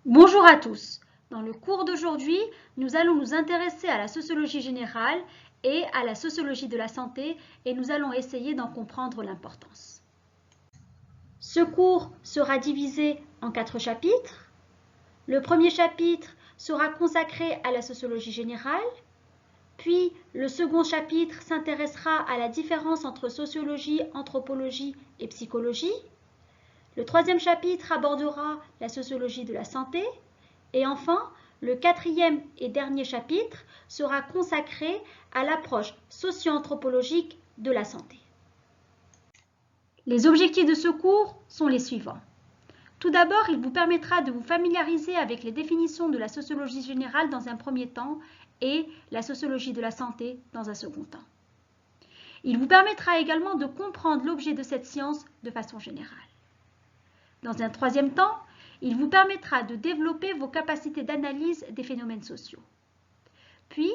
Bonjour à tous. Dans le cours d'aujourd'hui, nous allons nous intéresser à la sociologie générale et à la sociologie de la santé et nous allons essayer d'en comprendre l'importance. Ce cours sera divisé en 4 chapitres. Le premier chapitre sera consacré à la sociologie générale, puis le second chapitre s'intéressera à la différence entre sociologie, anthropologie et psychologie. Le troisième chapitre abordera la sociologie de la santé. Et enfin, le quatrième et dernier chapitre sera consacré à l'approche socio-anthropologique de la santé. Les objectifs de ce cours sont les suivants. Tout d'abord, il vous permettra de vous familiariser avec les définitions de la sociologie générale dans un premier temps et la sociologie de la santé dans un second temps. Il vous permettra également de comprendre l'objet de cette science de façon générale. Dans un troisième temps, il vous permettra de développer vos capacités d'analyse des phénomènes sociaux. Puis,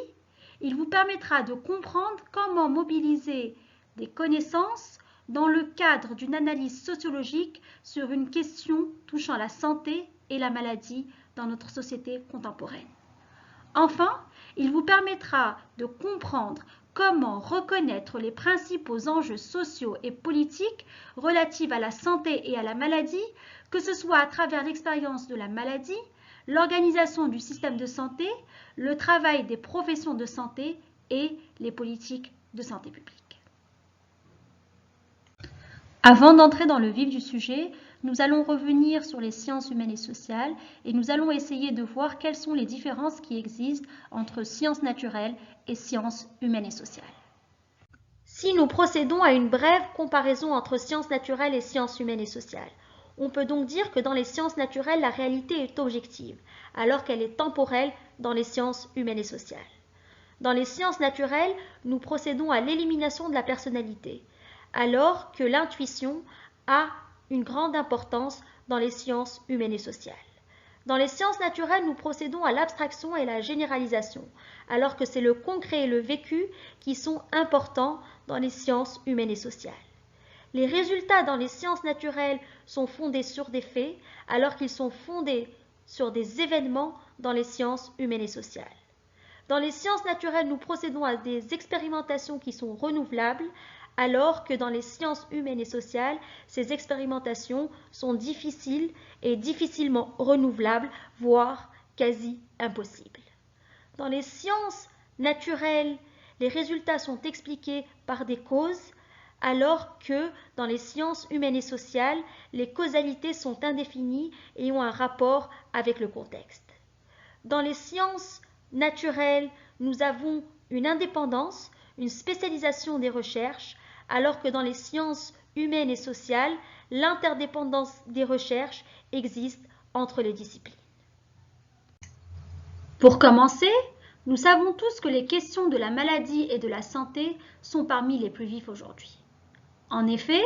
il vous permettra de comprendre comment mobiliser des connaissances dans le cadre d'une analyse sociologique sur une question touchant la santé et la maladie dans notre société contemporaine. Enfin, il vous permettra de comprendre comment reconnaître les principaux enjeux sociaux et politiques relatifs à la santé et à la maladie, que ce soit à travers l'expérience de la maladie, l'organisation du système de santé, le travail des professions de santé et les politiques de santé publique. Avant d'entrer dans le vif du sujet, nous allons revenir sur les sciences humaines et sociales et nous allons essayer de voir quelles sont les différences qui existent entre sciences naturelles et sciences humaines et sociales. Si nous procédons à une brève comparaison entre sciences naturelles et sciences humaines et sociales, on peut donc dire que dans les sciences naturelles, la réalité est objective, alors qu'elle est temporelle dans les sciences humaines et sociales. Dans les sciences naturelles, nous procédons à l'élimination de la personnalité, alors que l'intuition a une grande importance dans les sciences humaines et sociales. Dans les sciences naturelles, nous procédons à l'abstraction et la généralisation, alors que c'est le concret et le vécu qui sont importants dans les sciences humaines et sociales. Les résultats dans les sciences naturelles sont fondés sur des faits, alors qu'ils sont fondés sur des événements dans les sciences humaines et sociales. Dans les sciences naturelles, nous procédons à des expérimentations qui sont renouvelables, alors que dans les sciences humaines et sociales, ces expérimentations sont difficiles et difficilement renouvelables, voire quasi impossibles. Dans les sciences naturelles, les résultats sont expliqués par des causes, alors que dans les sciences humaines et sociales, les causalités sont indéfinies et ont un rapport avec le contexte. Dans les sciences naturelles, nous avons une indépendance, une spécialisation des recherches, alors que dans les sciences humaines et sociales, l'interdépendance des recherches existe entre les disciplines. Pour commencer, nous savons tous que les questions de la maladie et de la santé sont parmi les plus vives aujourd'hui. En effet,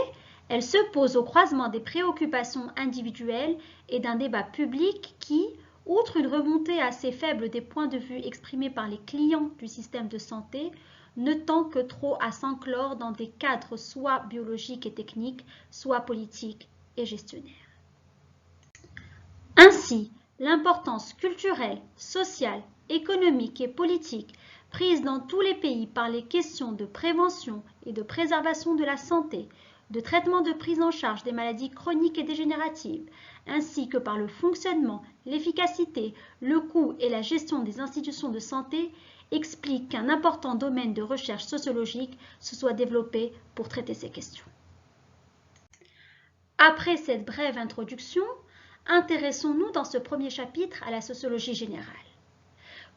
elles se posent au croisement des préoccupations individuelles et d'un débat public qui, outre une remontée assez faible des points de vue exprimés par les clients du système de santé, ne tend que trop à s'enclore dans des cadres soit biologiques et techniques, soit politiques et gestionnaires. Ainsi, l'importance culturelle, sociale, économique et politique prise dans tous les pays par les questions de prévention et de préservation de la santé, de traitement de prise en charge des maladies chroniques et dégénératives, ainsi que par le fonctionnement, l'efficacité, le coût et la gestion des institutions de santé, explique qu'un important domaine de recherche sociologique se soit développé pour traiter ces questions. Après cette brève introduction, intéressons-nous dans ce premier chapitre à la sociologie générale.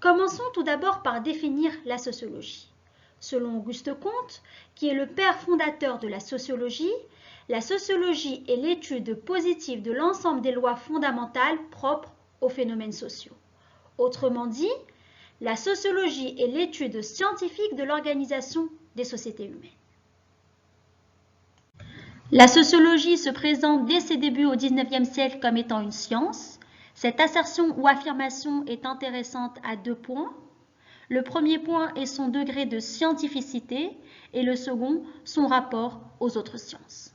Commençons tout d'abord par définir la sociologie. Selon Auguste Comte, qui est le père fondateur de la sociologie est l'étude positive de l'ensemble des lois fondamentales propres aux phénomènes sociaux. Autrement dit, la sociologie est l'étude scientifique de l'organisation des sociétés humaines. La sociologie se présente dès ses débuts au XIXe siècle comme étant une science. Cette assertion ou affirmation est intéressante à 2 points. Le premier point est son degré de scientificité et le second, son rapport aux autres sciences.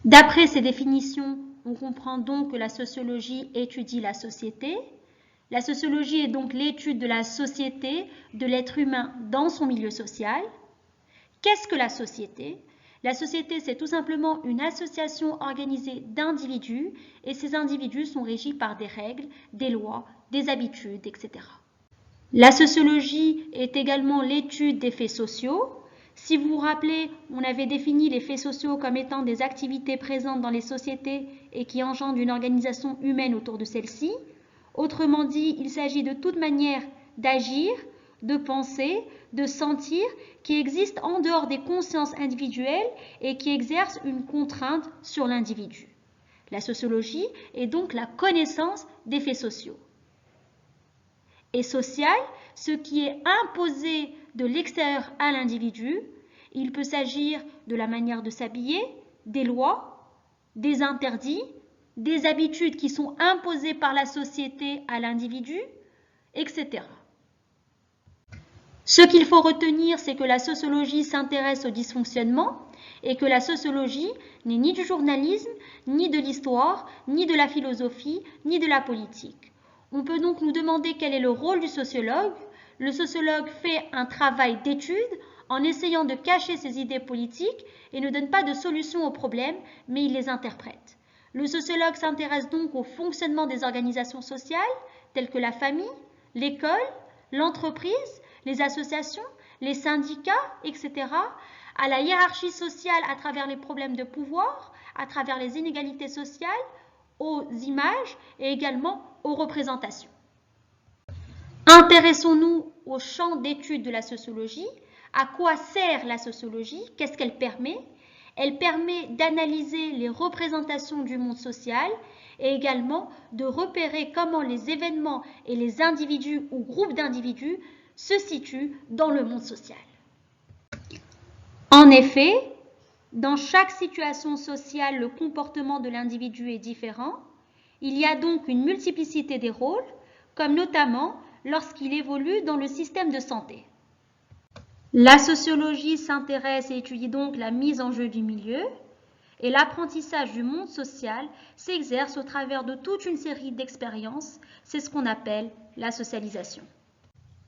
D'après ces définitions, On comprend donc que la sociologie étudie la société. La sociologie est donc l'étude de la société, de l'être humain dans son milieu social. Qu'est-ce que la société? La société, c'est tout simplement une association organisée d'individus et ces individus sont régis par des règles, des lois, des habitudes, etc. La sociologie est également l'étude des faits sociaux. Si vous vous rappelez, on avait défini les faits sociaux comme étant des activités présentes dans les sociétés et qui engendrent une organisation humaine autour de celle-ci. Autrement dit, il s'agit de toute manière d'agir, de penser, de sentir, qui existent en dehors des consciences individuelles et qui exercent une contrainte sur l'individu. La sociologie est donc la connaissance des faits sociaux. Et social, ce qui est imposé de l'extérieur à l'individu, il peut s'agir de la manière de s'habiller, des lois, des interdits, des habitudes qui sont imposées par la société à l'individu, etc. Ce qu'il faut retenir, c'est que la sociologie s'intéresse au dysfonctionnement et que la sociologie n'est ni du journalisme, ni de l'histoire, ni de la philosophie, ni de la politique. On peut donc nous demander quel est le rôle du sociologue. Le sociologue fait un travail d'étude en essayant de cacher ses idées politiques et ne donne pas de solution aux problèmes, mais il les interprète. Le sociologue s'intéresse donc au fonctionnement des organisations sociales, telles que la famille, l'école, l'entreprise, les associations, les syndicats, etc., à la hiérarchie sociale à travers les problèmes de pouvoir, à travers les inégalités sociales, aux images et également aux représentations. Intéressons-nous au champ d'étude de la sociologie. À quoi sert la sociologie? Qu'est-ce qu'elle permet? Elle permet d'analyser les représentations du monde social et également de repérer comment les événements et les individus ou groupes d'individus se situent dans le monde social. En effet, dans chaque situation sociale, le comportement de l'individu est différent. Il y a donc une multiplicité des rôles, comme notamment lorsqu'il évolue dans le système de santé. La sociologie s'intéresse et étudie donc la mise en jeu du milieu et l'apprentissage du monde social s'exerce au travers de toute une série d'expériences. C'est ce qu'on appelle la socialisation.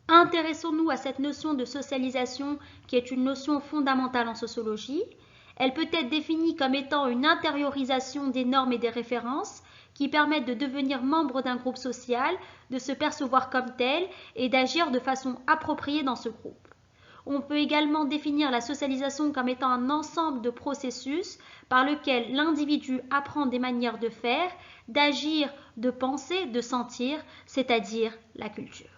Intéressons-nous à cette notion de socialisation qui est une notion fondamentale en sociologie. Elle peut être définie comme étant une intériorisation des normes et des références qui permettent de devenir membre d'un groupe social, de se percevoir comme tel et d'agir de façon appropriée dans ce groupe. On peut également définir la socialisation comme étant un ensemble de processus par lequel l'individu apprend des manières de faire, d'agir, de penser, de sentir, c'est-à-dire la culture.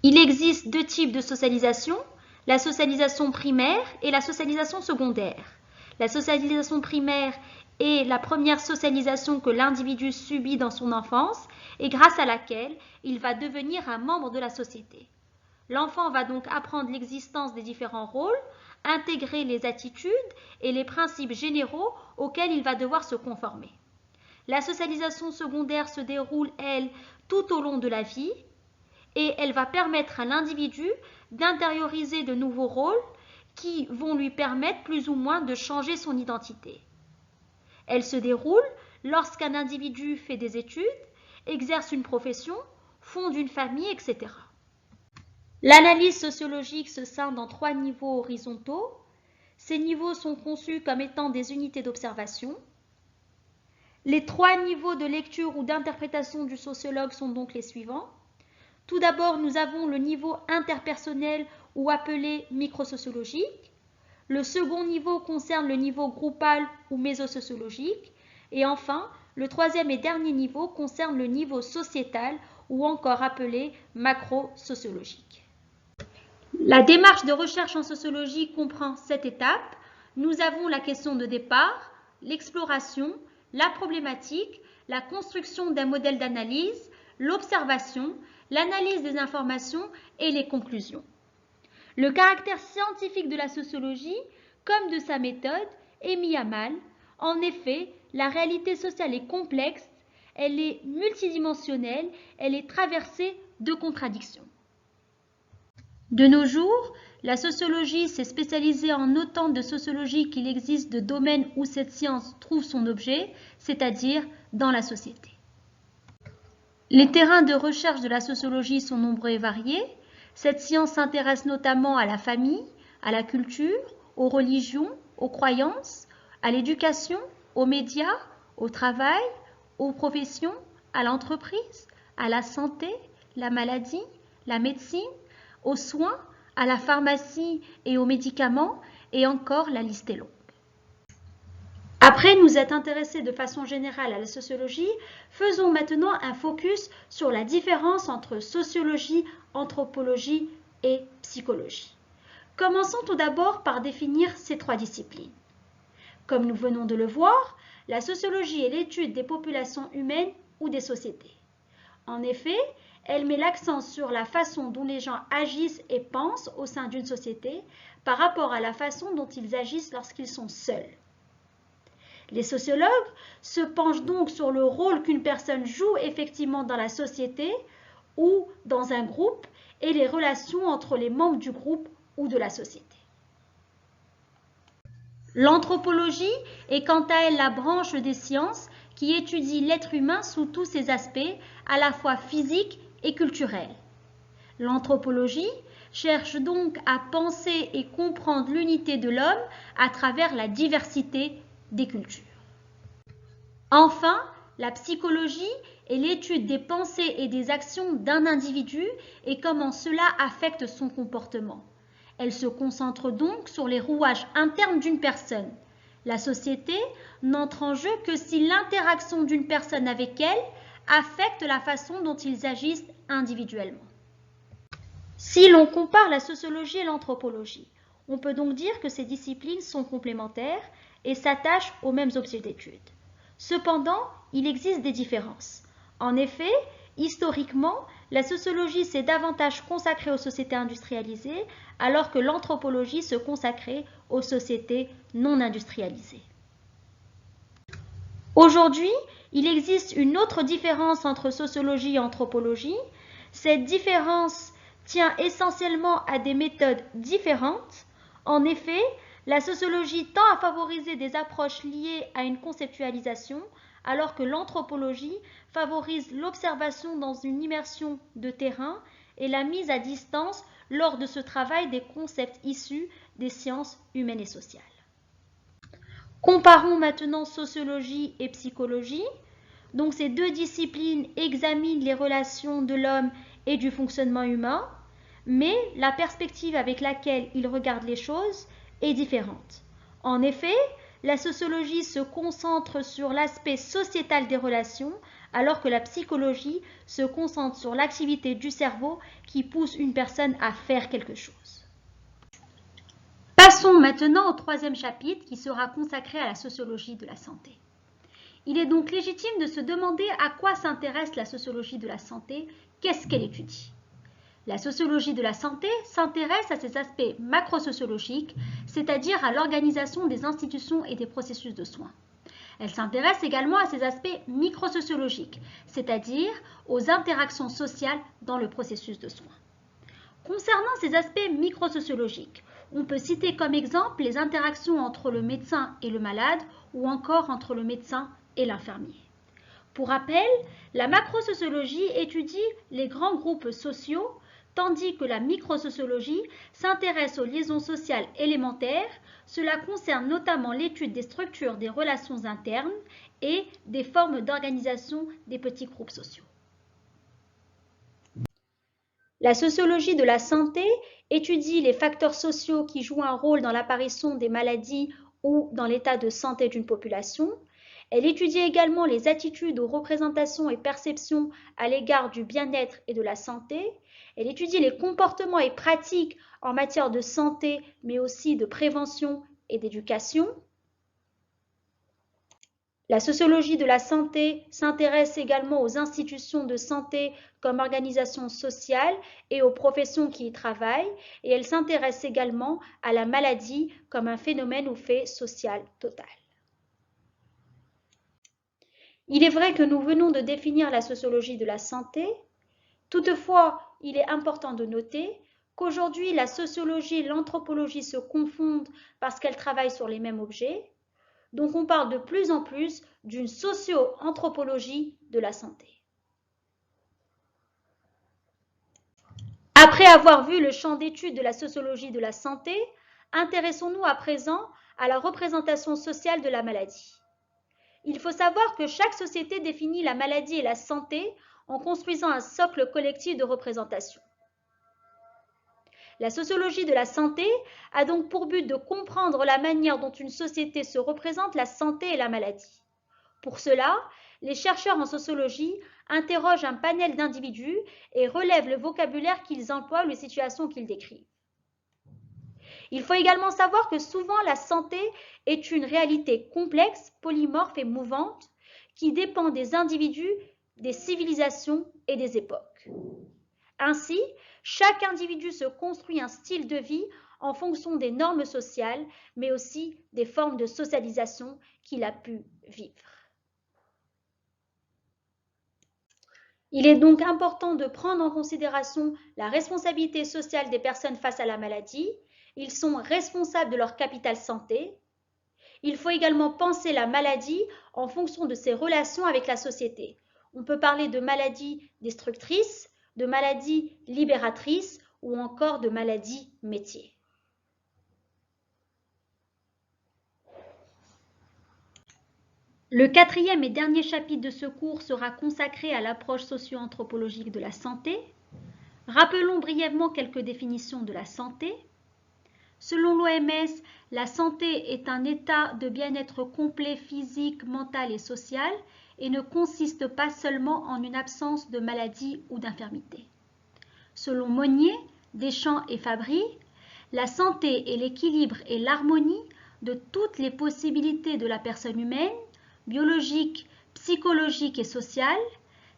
Il existe deux types de socialisation, la socialisation primaire et la socialisation secondaire. La socialisation primaire est la première socialisation que l'individu subit dans son enfance et grâce à laquelle il va devenir un membre de la société. L'enfant va donc apprendre l'existence des différents rôles, intégrer les attitudes et les principes généraux auxquels il va devoir se conformer. La socialisation secondaire se déroule, elle, tout au long de la vie et elle va permettre à l'individu d'intérioriser de nouveaux rôles qui vont lui permettre plus ou moins de changer son identité. Elle se déroule lorsqu'un individu fait des études, exerce une profession, fonde une famille, etc. L'analyse sociologique se scinde en 3 niveaux horizontaux. Ces niveaux sont conçus comme étant des unités d'observation. Les 3 niveaux de lecture ou d'interprétation du sociologue sont donc les suivants. Tout d'abord, nous avons le niveau interpersonnel ou appelé microsociologique. Le second niveau concerne le niveau groupal ou mésosociologique. Et enfin, le troisième et dernier niveau concerne le niveau sociétal ou encore appelé macrosociologique. La démarche de recherche en sociologie comprend 7 étapes. Nous avons la question de départ, l'exploration, la problématique, la construction d'un modèle d'analyse, l'observation, l'analyse des informations et les conclusions. Le caractère scientifique de la sociologie, comme de sa méthode, est mis à mal. En effet, la réalité sociale est complexe, elle est multidimensionnelle, elle est traversée de contradictions. De nos jours, La sociologie s'est spécialisée en autant de sociologie qu'il existe de domaines où cette science trouve son objet, c'est-à-dire dans la société. Les terrains de recherche de la sociologie sont nombreux et variés. Cette science s'intéresse notamment à la famille, à la culture, aux religions, aux croyances, à l'éducation, aux médias, au travail, aux professions, à l'entreprise, à la santé, la maladie, la médecine, aux soins, à la pharmacie et aux médicaments, et encore la liste est longue. Après nous être intéressés de façon générale à la sociologie, faisons maintenant un focus sur la différence entre sociologie, anthropologie et psychologie. Commençons tout d'abord par définir ces trois disciplines. Comme nous venons de le voir, la sociologie est l'étude des populations humaines ou des sociétés. En effet, elle met l'accent sur la façon dont les gens agissent et pensent au sein d'une société par rapport à la façon dont ils agissent lorsqu'ils sont seuls. Les sociologues se penchent donc sur le rôle qu'une personne joue effectivement dans la société ou dans un groupe et les relations entre les membres du groupe ou de la société. L'anthropologie est quant à elle la branche des sciences qui étudie l'être humain sous tous ses aspects, à la fois physiques et culturels. L'anthropologie cherche donc à penser et comprendre l'unité de l'homme à travers la diversité des cultures. Enfin, la psychologie est l'étude des pensées et des actions d'un individu et comment cela affecte son comportement. Elle se concentre donc sur les rouages internes d'une personne. La société n'entre en jeu que si l'interaction d'une personne avec elle affecte la façon dont ils agissent individuellement. Si l'on compare la sociologie et l'anthropologie, on peut donc dire que ces disciplines sont complémentaires et s'attachent aux mêmes objets d'étude. Cependant, il existe des différences. En effet, historiquement, la sociologie s'est davantage consacrée aux sociétés industrialisées, alors que l'anthropologie se consacrait aux sociétés non industrialisées. Aujourd'hui, il existe une autre différence entre sociologie et anthropologie. Cette différence tient essentiellement à des méthodes différentes. En effet, la sociologie tend à favoriser des approches liées à une conceptualisation, alors que l'anthropologie favorise l'observation dans une immersion de terrain et la mise à distance lors de ce travail des concepts issus des sciences humaines et sociales. Comparons maintenant sociologie et psychologie. Donc ces deux disciplines examinent les relations de l'homme et du fonctionnement humain, mais la perspective avec laquelle ils regardent les choses est différente. En effet, la sociologie se concentre sur l'aspect sociétal des relations, alors que la psychologie se concentre sur l'activité du cerveau qui pousse une personne à faire quelque chose. Passons maintenant au troisième chapitre qui sera consacré à la sociologie de la santé. Il est donc légitime de se demander à quoi s'intéresse la sociologie de la santé, qu'est-ce qu'elle étudie. La sociologie de la santé s'intéresse à ses aspects macrosociologiques, c'est-à-dire à l'organisation des institutions et des processus de soins. Elle s'intéresse également à ses aspects microsociologiques, c'est-à-dire aux interactions sociales dans le processus de soins. Concernant ces aspects microsociologiques, on peut citer comme exemple les interactions entre le médecin et le malade ou encore entre le médecin et l'infirmier. Pour rappel, la macrosociologie étudie les grands groupes sociaux, tandis que la microsociologie s'intéresse aux liaisons sociales élémentaires. Cela concerne notamment l'étude des structures des relations internes et des formes d'organisation des petits groupes sociaux. La sociologie de la santé étudie les facteurs sociaux qui jouent un rôle dans l'apparition des maladies ou dans l'état de santé d'une population. Elle étudie également les attitudes aux représentations et perceptions à l'égard du bien-être et de la santé. Elle étudie les comportements et pratiques en matière de santé, mais aussi de prévention et d'éducation. La sociologie de la santé s'intéresse également aux institutions de santé comme organisation sociale et aux professions qui y travaillent, et elle s'intéresse également à la maladie comme un phénomène ou fait social total. Il est vrai que nous venons de définir la sociologie de la santé. Toutefois, il est important de noter qu'aujourd'hui la sociologie et l'anthropologie se confondent parce qu'elles travaillent sur les mêmes objets. Donc on parle de plus en plus d'une socio-anthropologie de la santé. Après avoir vu le champ d'étude de la sociologie de la santé, intéressons-nous à présent à la représentation sociale de la maladie. Il faut savoir que chaque société définit la maladie et la santé en construisant un socle collectif de représentation. La sociologie de la santé a donc pour but de comprendre la manière dont une société se représente la santé et la maladie. Pour cela, les chercheurs en sociologie interrogent un panel d'individus et relèvent le vocabulaire qu'ils emploient ou les situations qu'ils décrivent. Il faut également savoir que souvent la santé est une réalité complexe, polymorphe et mouvante qui dépend des individus, des civilisations et des époques. Ainsi, chaque individu se construit un style de vie en fonction des normes sociales, mais aussi des formes de socialisation qu'il a pu vivre. Il est donc important de prendre en considération la responsabilité sociale des personnes face à la maladie. Ils sont responsables de leur capital santé. Il faut également penser la maladie en fonction de ses relations avec la société. On peut parler de maladie destructrice, de maladie libératrice ou encore de maladie métier. Le quatrième et dernier chapitre de ce cours sera consacré à l'approche socio-anthropologique de la santé. Rappelons brièvement quelques définitions de la santé. Selon l'OMS, la santé est un état de bien-être complet physique, mental et social et ne consiste pas seulement en une absence de maladie ou d'infirmité. Selon Monnier, Deschamps et Fabry, la santé est l'équilibre et l'harmonie de toutes les possibilités de la personne humaine, biologique, psychologique et sociale.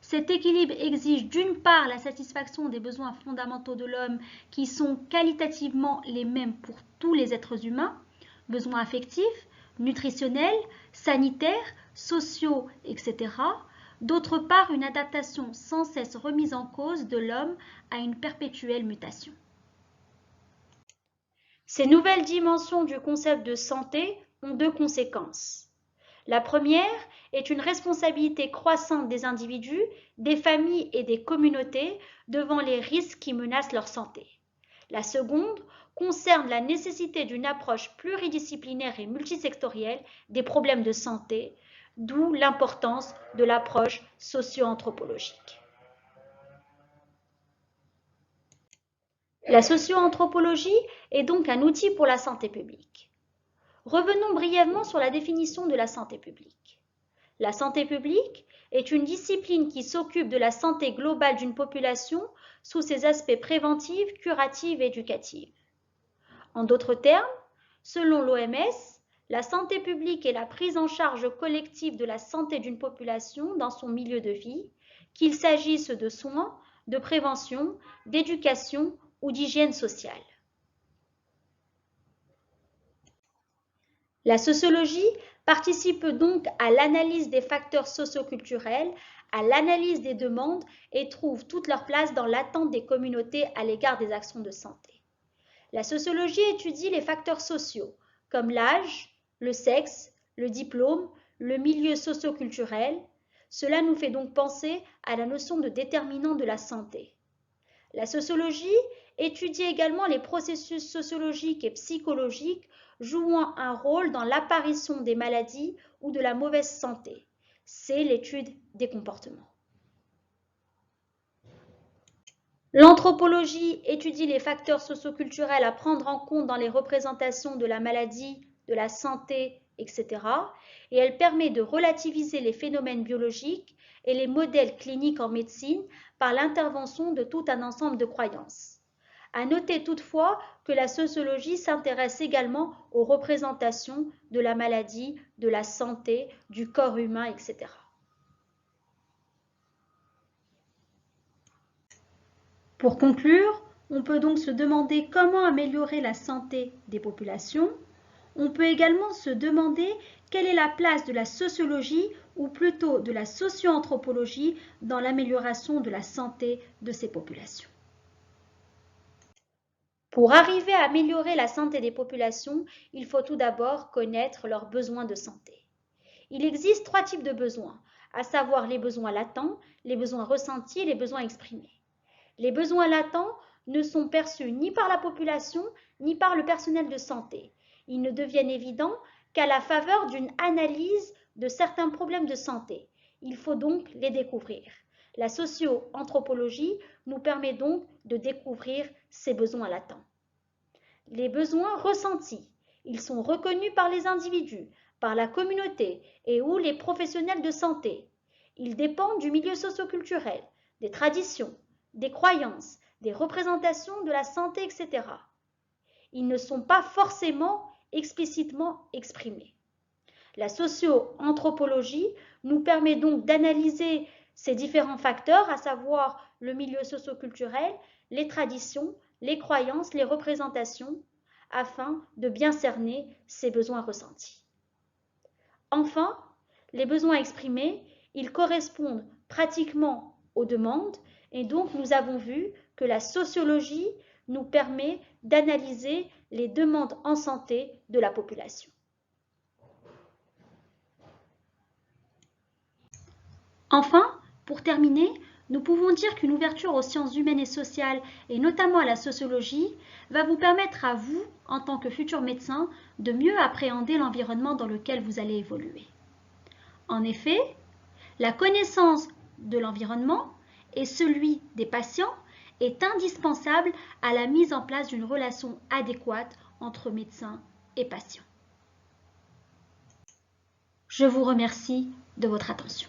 Cet équilibre exige d'une part la satisfaction des besoins fondamentaux de l'homme qui sont qualitativement les mêmes pour tous les êtres humains, besoins affectifs, nutritionnels, sanitaires, sociaux, etc. D'autre part, une adaptation sans cesse remise en cause de l'homme à une perpétuelle mutation. Ces nouvelles dimensions du concept de santé ont deux conséquences. La première est une responsabilité croissante des individus, des familles et des communautés devant les risques qui menacent leur santé. La seconde concerne la nécessité d'une approche pluridisciplinaire et multisectorielle des problèmes de santé, d'où l'importance de l'approche socio-anthropologique. La socio-anthropologie est donc un outil pour la santé publique. Revenons brièvement sur la définition de la santé publique. La santé publique est une discipline qui s'occupe de la santé globale d'une population sous ses aspects préventifs, curatifs et éducatifs. En d'autres termes, selon l'OMS, la santé publique est la prise en charge collective de la santé d'une population dans son milieu de vie, qu'il s'agisse de soins, de prévention, d'éducation ou d'hygiène sociale. La sociologie participe donc à l'analyse des facteurs socioculturels, à l'analyse des demandes et trouve toute leur place dans l'attente des communautés à l'égard des actions de santé. La sociologie étudie les facteurs sociaux, comme l'âge, le sexe, le diplôme, le milieu socioculturel. Cela nous fait donc penser à la notion de déterminant de la santé. La sociologie étudie également les processus sociologiques et psychologiques jouant un rôle dans l'apparition des maladies ou de la mauvaise santé. C'est l'étude des comportements. L'anthropologie étudie les facteurs socioculturels à prendre en compte dans les représentations de la maladie, de la santé, etc. Et elle permet de relativiser les phénomènes biologiques et les modèles cliniques en médecine par l'intervention de tout un ensemble de croyances. À noter toutefois que la sociologie s'intéresse également aux représentations de la maladie, de la santé, du corps humain, etc. Pour conclure, on peut donc se demander comment améliorer la santé des populations. On peut également se demander quelle est la place de la sociologie ou plutôt de la socio-anthropologie dans l'amélioration de la santé de ces populations. Pour arriver à améliorer la santé des populations, il faut tout d'abord connaître leurs besoins de santé. Il existe 3 types de besoins, à savoir les besoins latents, les besoins ressentis et les besoins exprimés. Les besoins latents ne sont perçus ni par la population ni par le personnel de santé. Ils ne deviennent évidents qu'à la faveur d'une analyse de certains problèmes de santé. Il faut donc les découvrir. La socio-anthropologie nous permet donc de découvrir ces besoins latents. Les besoins ressentis, ils sont reconnus par les individus, par la communauté et ou les professionnels de santé. Ils dépendent du milieu socioculturel, des traditions, des croyances, des représentations de la santé, etc. Ils ne sont pas forcément explicitement exprimés. La socio-anthropologie nous permet donc d'analyser ces différents facteurs, à savoir le milieu socioculturel, les traditions, les croyances, les représentations, afin de bien cerner ces besoins ressentis. Enfin, les besoins exprimés, ils correspondent pratiquement aux demandes, et donc nous avons vu que la sociologie nous permet d'analyser les demandes en santé de la population. Enfin, pour terminer, nous pouvons dire qu'une ouverture aux sciences humaines et sociales, et notamment à la sociologie, va vous permettre à vous, en tant que futur médecin, de mieux appréhender l'environnement dans lequel vous allez évoluer. En effet, la connaissance de l'environnement et celui des patients est indispensable à la mise en place d'une relation adéquate entre médecin et patient. Je vous remercie de votre attention.